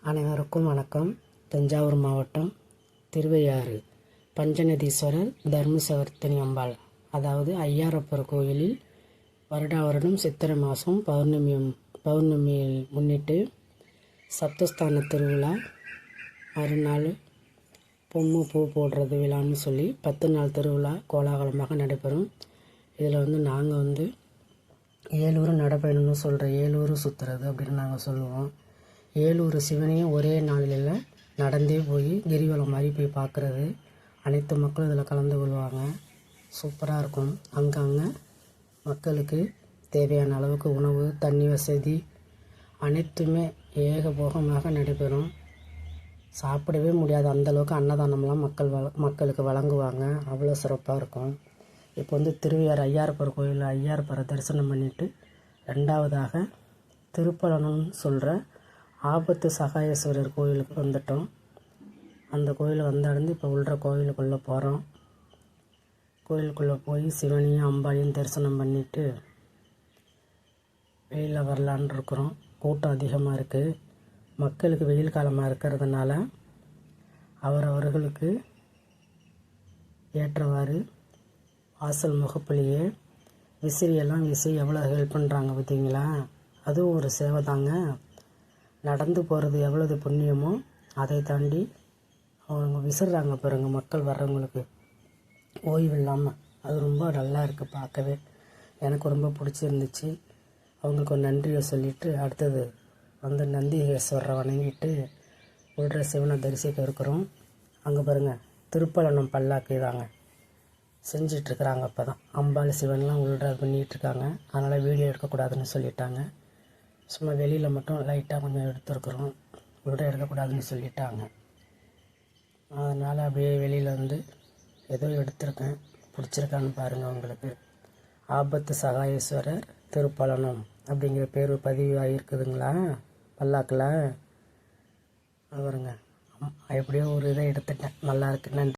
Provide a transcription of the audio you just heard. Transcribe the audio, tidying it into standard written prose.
அனைவருக்கும் வணக்கம். தஞ்சாவூர் மாவட்டம் திருவையாறு பஞ்சநதீஸ்வரர் தர்மசவர்த்தினி அம்பாள், அதாவது ஐயாரப்பர் கோயிலில் வருடா வருடம் சித்திரை மாதம் பௌர்ணமியை முன்னிட்டு சப்தஸ்தான திருவிழா மறுநாள் பொம்மை பூ போடுறது விழான்னு சொல்லி 10 நாள் திருவிழா கோலாகலமாக நடைபெறும். இதில் நாங்கள் 7 ஊர் நடைபயணம்னு சொல்கிற 7 ஊர் சுற்றுறது அப்படின்னு நாங்கள் சொல்லுவோம். 7 ஊர் சிவனையும் ஒரே நாளில் நடந்தே போய் கிரிவலம் மாதிரி போய் பார்க்குறது. அனைத்து மக்களும் இதில் கலந்து கொள்வாங்க. சூப்பராக இருக்கும். அங்கங்கே மக்களுக்கு தேவையான அளவுக்கு உணவு, தண்ணி வசதி அனைத்துமே ஏகபோகமாக நடைபெறும். சாப்பிடவே முடியாது அந்தளவுக்கு அன்னதானம்லாம் மக்களுக்கு வழங்குவாங்க. அவ்வளோ சிறப்பாக இருக்கும். இப்போ திருவையாறு ஐயாரப்பர் கோயிலில் ஐயாரப்பரை தரிசனம் பண்ணிவிட்டு 2வதாக திருப்பலனம்னு சொல்கிற ஆபத்து சகாயேஸ்வரர் கோயிலுக்கு வந்துட்டோம். அந்த கோயிலை வந்தடைந்து இப்போ உள்ள கோயிலுக்குள்ளே போகிறோம். கோயிலுக்குள்ளே போய் சிவனையும் அம்பாளையும் தரிசனம் பண்ணிவிட்டு வெளியில் வரலான் இருக்கிறோம். கூட்டம் அதிகமாக இருக்குது. மக்களுக்கு வெயில் காலமாக இருக்கிறதுனால அவரவர்களுக்கு ஏற்றவாறு வாசல் முகப்புலேயே விசிறியெல்லாம் வீசி எவ்வளோ ஹெல்ப் பண்ணுறாங்க பார்த்தீங்களா? அதுவும் ஒரு சேவை தாங்க. நடந்து போகிறது எவ்வளவு புண்ணியமோ அதை தாண்டி அவங்க விசிறாங்க பாருங்க மக்கள் வர்றவங்களுக்கு ஓய்வு இல்லாமல். அது ரொம்ப நல்லா இருக்குது பார்க்கவே. எனக்கு ரொம்ப பிடிச்சிருந்துச்சு. அவங்களுக்கு ஒரு நன்றியை சொல்லிவிட்டு அடுத்தது நந்திகேஸ்வரரை வணங்கிட்டு உள்ள சிவனை தரிசிக்க இருக்கிறோம். அங்கே பாருங்கள், திருப்பலனம் பல்லாக்கு தாங்க செஞ்சிட்ருக்குறாங்க. அப்போ தான் அம்பாள் சிவன்லாம் உள்ள பண்ணிகிட்ருக்காங்க. அதனால் வீடியோ எடுக்கக்கூடாதுன்னு சொல்லிட்டாங்க. சும்மா வெளியில் மட்டும் லைட்டாக கொஞ்சம் எடுத்துருக்குறோம். உள்ள எடுக்கக்கூடாதுன்னு சொல்லிட்டாங்க. அதனால் அப்படியே வெளியில் ஏதோ எடுத்திருக்கேன். பிடிச்சிருக்கான்னு பாருங்கள். உங்களுக்கு ஆபத்து சகாயேஸ்வரர் திருப்பலனம் அப்படிங்கிற பேர் பதிவு ஆகியிருக்குதுங்களா பல்லாக்கில்? பாருங்க, எப்படியோ ஒரு இதை எடுத்துட்டேன். நல்லா இருக்கு. நன்றி.